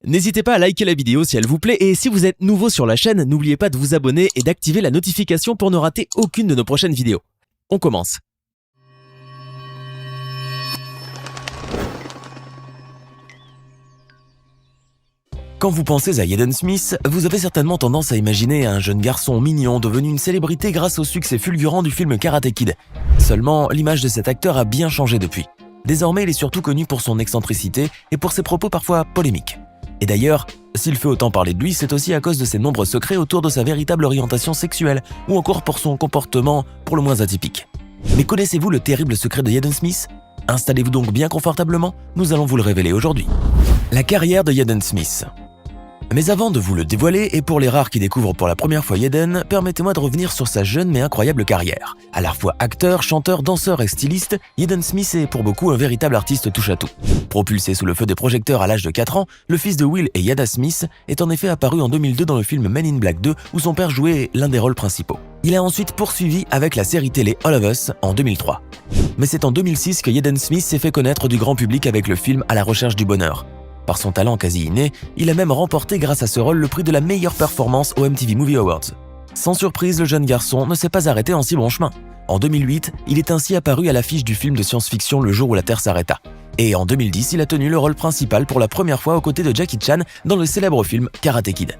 N'hésitez pas à liker la vidéo si elle vous plaît et si vous êtes nouveau sur la chaîne, n'oubliez pas de vous abonner et d'activer la notification pour ne rater aucune de nos prochaines vidéos. On commence. Quand vous pensez à Jaden Smith, vous avez certainement tendance à imaginer un jeune garçon mignon devenu une célébrité grâce au succès fulgurant du film Karate Kid. Seulement, l'image de cet acteur a bien changé depuis. Désormais, il est surtout connu pour son excentricité et pour ses propos parfois polémiques. Et d'ailleurs, s'il fait autant parler de lui, c'est aussi à cause de ses nombreux secrets autour de sa véritable orientation sexuelle ou encore pour son comportement pour le moins atypique. Mais connaissez-vous le terrible secret de Jaden Smith ? Installez-vous donc bien confortablement, nous allons vous le révéler aujourd'hui. La carrière de Jaden Smith. Mais avant de vous le dévoiler, et pour les rares qui découvrent pour la première fois Jaden, permettez-moi de revenir sur sa jeune mais incroyable carrière. À la fois acteur, chanteur, danseur et styliste, Jaden Smith est pour beaucoup un véritable artiste touche-à-tout. Propulsé sous le feu des projecteurs à l'âge de 4 ans, le fils de Will et Jada Smith est en effet apparu en 2002 dans le film Men in Black 2 où son père jouait l'un des rôles principaux. Il a ensuite poursuivi avec la série télé All of Us en 2003. Mais c'est en 2006 que Jaden Smith s'est fait connaître du grand public avec le film À la recherche du bonheur. Par son talent quasi inné, il a même remporté grâce à ce rôle le prix de la meilleure performance aux MTV Movie Awards. Sans surprise, le jeune garçon ne s'est pas arrêté en si bon chemin. En 2008, il est ainsi apparu à l'affiche du film de science-fiction Le jour où la Terre s'arrêta. Et en 2010, il a tenu le rôle principal pour la première fois aux côtés de Jackie Chan dans le célèbre film Karate Kid.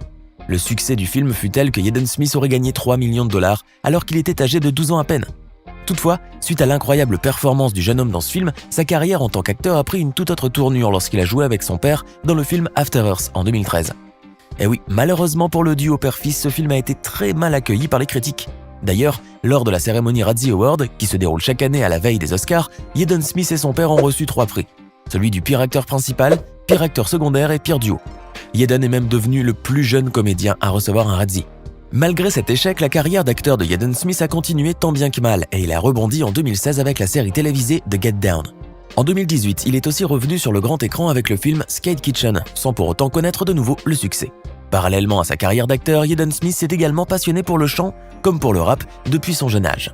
Le succès du film fut tel que Jaden Smith aurait gagné 3 millions de dollars alors qu'il était âgé de 12 ans à peine. Toutefois, suite à l'incroyable performance du jeune homme dans ce film, sa carrière en tant qu'acteur a pris une toute autre tournure lorsqu'il a joué avec son père dans le film After Earth en 2013. Et oui, malheureusement pour le duo père-fils, ce film a été très mal accueilli par les critiques. D'ailleurs, lors de la cérémonie Razzie Award, qui se déroule chaque année à la veille des Oscars, Jaden Smith et son père ont reçu 3 prix. Celui du pire acteur principal, pire acteur secondaire et pire duo. Jaden est même devenu le plus jeune comédien à recevoir un Razzie. Malgré cet échec, la carrière d'acteur de Jaden Smith a continué tant bien que mal et il a rebondi en 2016 avec la série télévisée The Get Down. En 2018, il est aussi revenu sur le grand écran avec le film Skate Kitchen, sans pour autant connaître de nouveau le succès. Parallèlement à sa carrière d'acteur, Jaden Smith s'est également passionné pour le chant, comme pour le rap, depuis son jeune âge.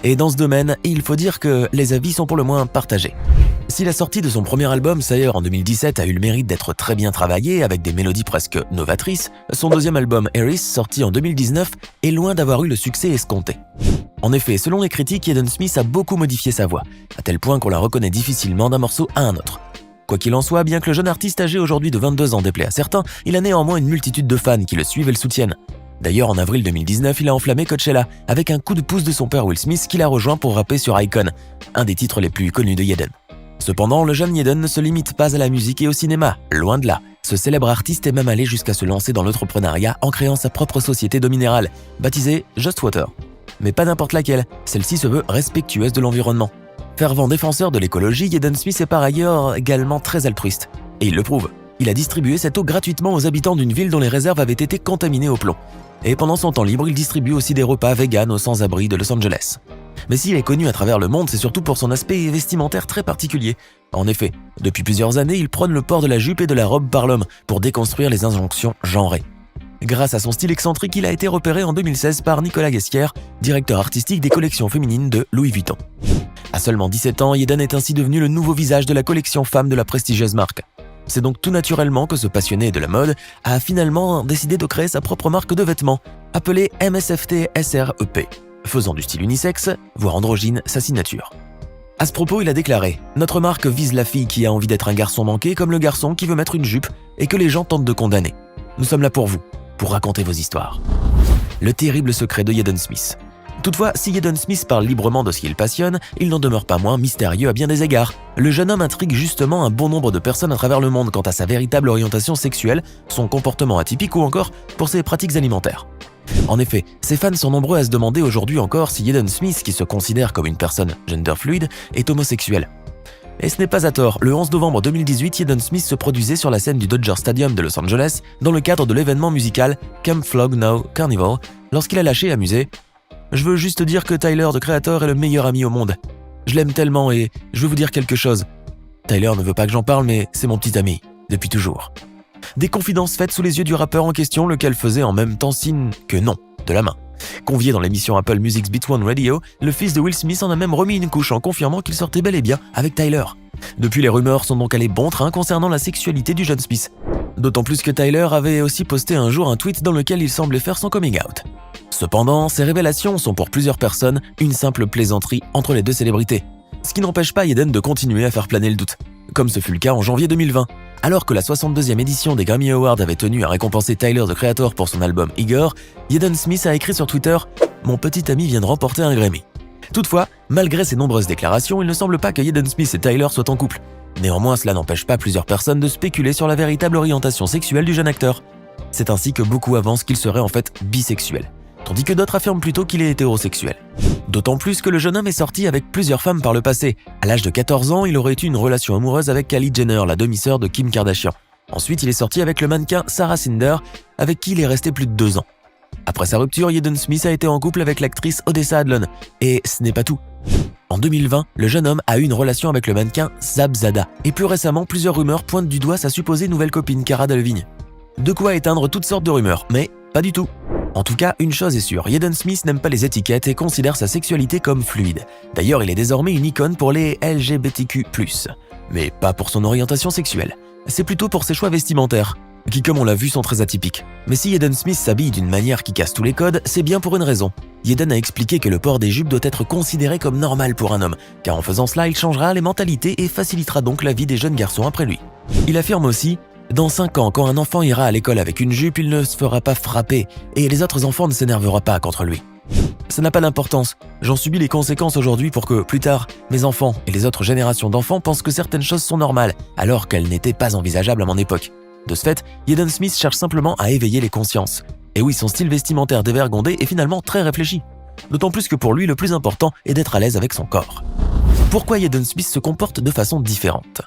Et dans ce domaine, il faut dire que les avis sont pour le moins partagés. Si la sortie de son premier album, Sire, en 2017 a eu le mérite d'être très bien travaillé avec des mélodies presque novatrices, son deuxième album, Eris, sorti en 2019, est loin d'avoir eu le succès escompté. En effet, selon les critiques, Jaden Smith a beaucoup modifié sa voix, à tel point qu'on la reconnaît difficilement d'un morceau à un autre. Quoi qu'il en soit, bien que le jeune artiste âgé aujourd'hui de 22 ans déplaît à certains, il a néanmoins une multitude de fans qui le suivent et le soutiennent. D'ailleurs, en avril 2019, il a enflammé Coachella avec un coup de pouce de son père Will Smith qui l'a rejoint pour rapper sur Icon, un des titres les plus connus de Jaden. Cependant, le jeune Jaden ne se limite pas à la musique et au cinéma, loin de là. Ce célèbre artiste est même allé jusqu'à se lancer dans l'entrepreneuriat en créant sa propre société d'eau minérale, baptisée Just Water. Mais pas n'importe laquelle, celle-ci se veut respectueuse de l'environnement. Fervent défenseur de l'écologie, Jaden Smith est par ailleurs également très altruiste. Et il le prouve. Il a distribué cette eau gratuitement aux habitants d'une ville dont les réserves avaient été contaminées au plomb. Et pendant son temps libre, il distribue aussi des repas véganes aux sans-abri de Los Angeles. Mais s'il est connu à travers le monde, c'est surtout pour son aspect vestimentaire très particulier. En effet, depuis plusieurs années, il prône le port de la jupe et de la robe par l'homme pour déconstruire les injonctions genrées. Grâce à son style excentrique, il a été repéré en 2016 par Nicolas Ghesquière, directeur artistique des collections féminines de Louis Vuitton. À seulement 17 ans, Jaden est ainsi devenu le nouveau visage de la collection femme de la prestigieuse marque. C'est donc tout naturellement que ce passionné de la mode a finalement décidé de créer sa propre marque de vêtements, appelée MSFT SREP, faisant du style unisexe, voire androgyne, sa signature. À ce propos, il a déclaré « Notre marque vise la fille qui a envie d'être un garçon manqué comme le garçon qui veut mettre une jupe et que les gens tentent de condamner. Nous sommes là pour vous, pour raconter vos histoires. » Le terrible secret de Jaden Smith. Toutefois, si Jaden Smith parle librement de ce qu'il passionne, il n'en demeure pas moins mystérieux à bien des égards. Le jeune homme intrigue justement un bon nombre de personnes à travers le monde quant à sa véritable orientation sexuelle, son comportement atypique ou encore pour ses pratiques alimentaires. En effet, ses fans sont nombreux à se demander aujourd'hui encore si Jaden Smith, qui se considère comme une personne gender fluide, est homosexuel. Et ce n'est pas à tort, le 11 novembre 2018, Jaden Smith se produisait sur la scène du Dodger Stadium de Los Angeles dans le cadre de l'événement musical Come Flog Now Carnival, lorsqu'il a lâché amusé « Je veux juste dire que Tyler, The Creator, est le meilleur ami au monde. Je l'aime tellement et je veux vous dire quelque chose. Tyler ne veut pas que j'en parle, mais c'est mon petit ami, depuis toujours. » Des confidences faites sous les yeux du rappeur en question, lequel faisait en même temps signe que non, de la main. Convié dans l'émission Apple Music's Beat One Radio, le fils de Will Smith en a même remis une couche en confirmant qu'il sortait bel et bien avec Tyler. Depuis, les rumeurs sont donc allées bon train concernant la sexualité du jeune Smith. D'autant plus que Tyler avait aussi posté un jour un tweet dans lequel il semblait faire son coming out. Cependant, ces révélations sont pour plusieurs personnes une simple plaisanterie entre les deux célébrités, ce qui n'empêche pas Jaden de continuer à faire planer le doute, comme ce fut le cas en janvier 2020. Alors que la 62e édition des Grammy Awards avait tenu à récompenser Tyler the Creator pour son album Igor, Jaden Smith a écrit sur Twitter « Mon petit ami vient de remporter un Grammy ». Toutefois, malgré ces nombreuses déclarations, il ne semble pas que Jaden Smith et Tyler soient en couple. Néanmoins, cela n'empêche pas plusieurs personnes de spéculer sur la véritable orientation sexuelle du jeune acteur. C'est ainsi que beaucoup avancent qu'il serait en fait bisexuel, tandis que d'autres affirment plutôt qu'il est hétérosexuel. D'autant plus que le jeune homme est sorti avec plusieurs femmes par le passé. À l'âge de 14 ans, il aurait eu une relation amoureuse avec Kylie Jenner, la demi-sœur de Kim Kardashian. Ensuite, il est sorti avec le mannequin Sarah Cinder, avec qui il est resté plus de 2 ans. Après sa rupture, Jaden Smith a été en couple avec l'actrice Odessa Adlon. Et ce n'est pas tout. En 2020, le jeune homme a eu une relation avec le mannequin Zab Zada. Et plus récemment, plusieurs rumeurs pointent du doigt sa supposée nouvelle copine Cara Delevingne. De quoi éteindre toutes sortes de rumeurs, mais pas du tout. En tout cas, une chose est sûre, Jaden Smith n'aime pas les étiquettes et considère sa sexualité comme fluide. D'ailleurs, il est désormais une icône pour les LGBTQ+, mais pas pour son orientation sexuelle. C'est plutôt pour ses choix vestimentaires, qui comme on l'a vu sont très atypiques. Mais si Jaden Smith s'habille d'une manière qui casse tous les codes, c'est bien pour une raison. Jaden a expliqué que le port des jupes doit être considéré comme normal pour un homme, car en faisant cela, il changera les mentalités et facilitera donc la vie des jeunes garçons après lui. Il affirme aussi: dans 5 ans, quand un enfant ira à l'école avec une jupe, il ne se fera pas frapper et les autres enfants ne s'énerveront pas contre lui. Ça n'a pas d'importance. J'en subis les conséquences aujourd'hui pour que, plus tard, mes enfants et les autres générations d'enfants pensent que certaines choses sont normales, alors qu'elles n'étaient pas envisageables à mon époque. De ce fait, Jaden Smith cherche simplement à éveiller les consciences. Et oui, son style vestimentaire dévergondé est finalement très réfléchi. D'autant plus que pour lui, le plus important est d'être à l'aise avec son corps. Pourquoi Jaden Smith se comporte de façon différente ?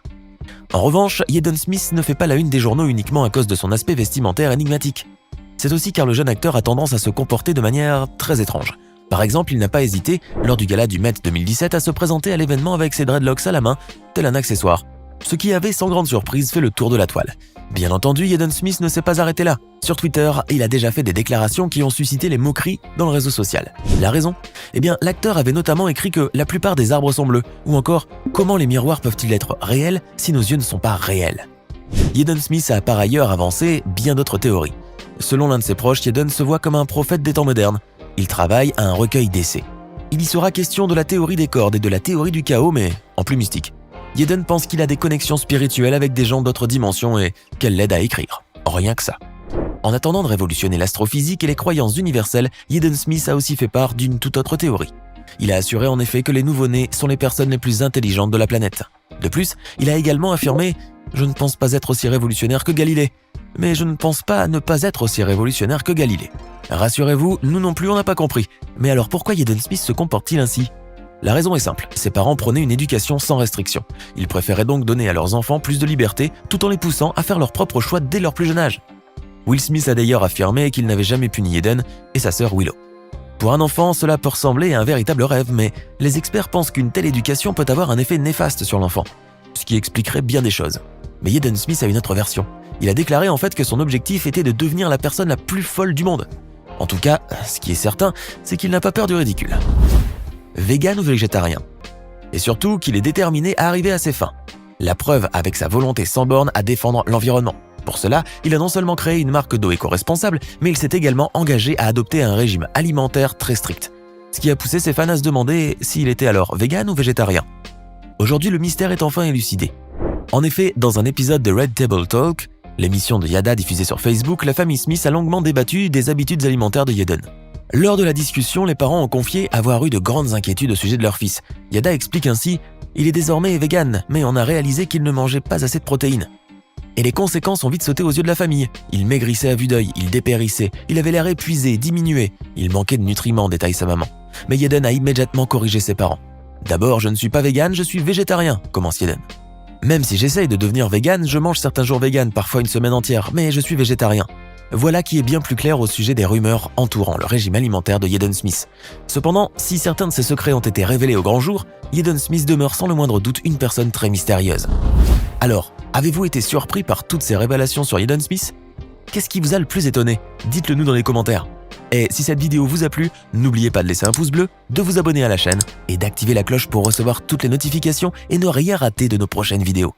En revanche, Jaden Smith ne fait pas la une des journaux uniquement à cause de son aspect vestimentaire énigmatique. C'est aussi car le jeune acteur a tendance à se comporter de manière très étrange. Par exemple, il n'a pas hésité, lors du gala du Met 2017, à se présenter à l'événement avec ses dreadlocks à la main, tel un accessoire. Ce qui avait, sans grande surprise, fait le tour de la toile. Bien entendu, Jaden Smith ne s'est pas arrêté là. Sur Twitter, il a déjà fait des déclarations qui ont suscité les moqueries dans le réseau social. La raison ? Eh bien, l'acteur avait notamment écrit que la plupart des arbres sont bleus, ou encore « Comment les miroirs peuvent-ils être réels si nos yeux ne sont pas réels ?» Jaden Smith a par ailleurs avancé bien d'autres théories. Selon l'un de ses proches, Jaden se voit comme un prophète des temps modernes. Il travaille à un recueil d'essais. Il y sera question de la théorie des cordes et de la théorie du chaos, mais en plus mystique. Jaden pense qu'il a des connexions spirituelles avec des gens d'autres dimensions et qu'elle l'aide à écrire. Rien que ça. En attendant de révolutionner l'astrophysique et les croyances universelles, Jaden Smith a aussi fait part d'une toute autre théorie. Il a assuré en effet que les nouveau-nés sont les personnes les plus intelligentes de la planète. De plus, il a également affirmé « Je ne pense pas être aussi révolutionnaire que Galilée, mais je ne pense pas ne pas être aussi révolutionnaire que Galilée. » Rassurez-vous, nous non plus on n'a pas compris. Mais alors pourquoi Jaden Smith se comporte-t-il ainsi ? La raison est simple, ses parents prenaient une éducation sans restriction. Ils préféraient donc donner à leurs enfants plus de liberté, tout en les poussant à faire leurs propres choix dès leur plus jeune âge. Will Smith a d'ailleurs affirmé qu'il n'avait jamais puni Jaden et sa sœur Willow. Pour un enfant, cela peut ressembler à un véritable rêve, mais les experts pensent qu'une telle éducation peut avoir un effet néfaste sur l'enfant, ce qui expliquerait bien des choses. Mais Jaden Smith a une autre version. Il a déclaré en fait que son objectif était de devenir la personne la plus folle du monde. En tout cas, ce qui est certain, c'est qu'il n'a pas peur du ridicule. Vegan ou végétarien. Et surtout qu'il est déterminé à arriver à ses fins. La preuve avec sa volonté sans borne à défendre l'environnement. Pour cela, il a non seulement créé une marque d'eau éco-responsable, mais il s'est également engagé à adopter un régime alimentaire très strict. Ce qui a poussé ses fans à se demander s'il était alors vegan ou végétarien. Aujourd'hui, le mystère est enfin élucidé. En effet, dans un épisode de Red Table Talk, l'émission de Yada diffusée sur Facebook, la famille Smith a longuement débattu des habitudes alimentaires de Jaden. Lors de la discussion, les parents ont confié avoir eu de grandes inquiétudes au sujet de leur fils. Yada explique ainsi « Il est désormais vegan, mais on a réalisé qu'il ne mangeait pas assez de protéines. » Et les conséquences ont vite sauté aux yeux de la famille. Il maigrissait à vue d'œil, il dépérissait, il avait l'air épuisé, diminué. Il manquait de nutriments, détaille sa maman. Mais Jaden a immédiatement corrigé ses parents. « D'abord, je ne suis pas vegan, je suis végétarien », commence Jaden. « Même si j'essaye de devenir vegan, je mange certains jours vegan, parfois une semaine entière, mais je suis végétarien. » Voilà qui est bien plus clair au sujet des rumeurs entourant le régime alimentaire de Jaden Smith. Cependant, si certains de ses secrets ont été révélés au grand jour, Jaden Smith demeure sans le moindre doute une personne très mystérieuse. Alors, avez-vous été surpris par toutes ces révélations sur Jaden Smith ? Qu'est-ce qui vous a le plus étonné ? Dites-le nous dans les commentaires. Et si cette vidéo vous a plu, n'oubliez pas de laisser un pouce bleu, de vous abonner à la chaîne et d'activer la cloche pour recevoir toutes les notifications et ne rien rater de nos prochaines vidéos.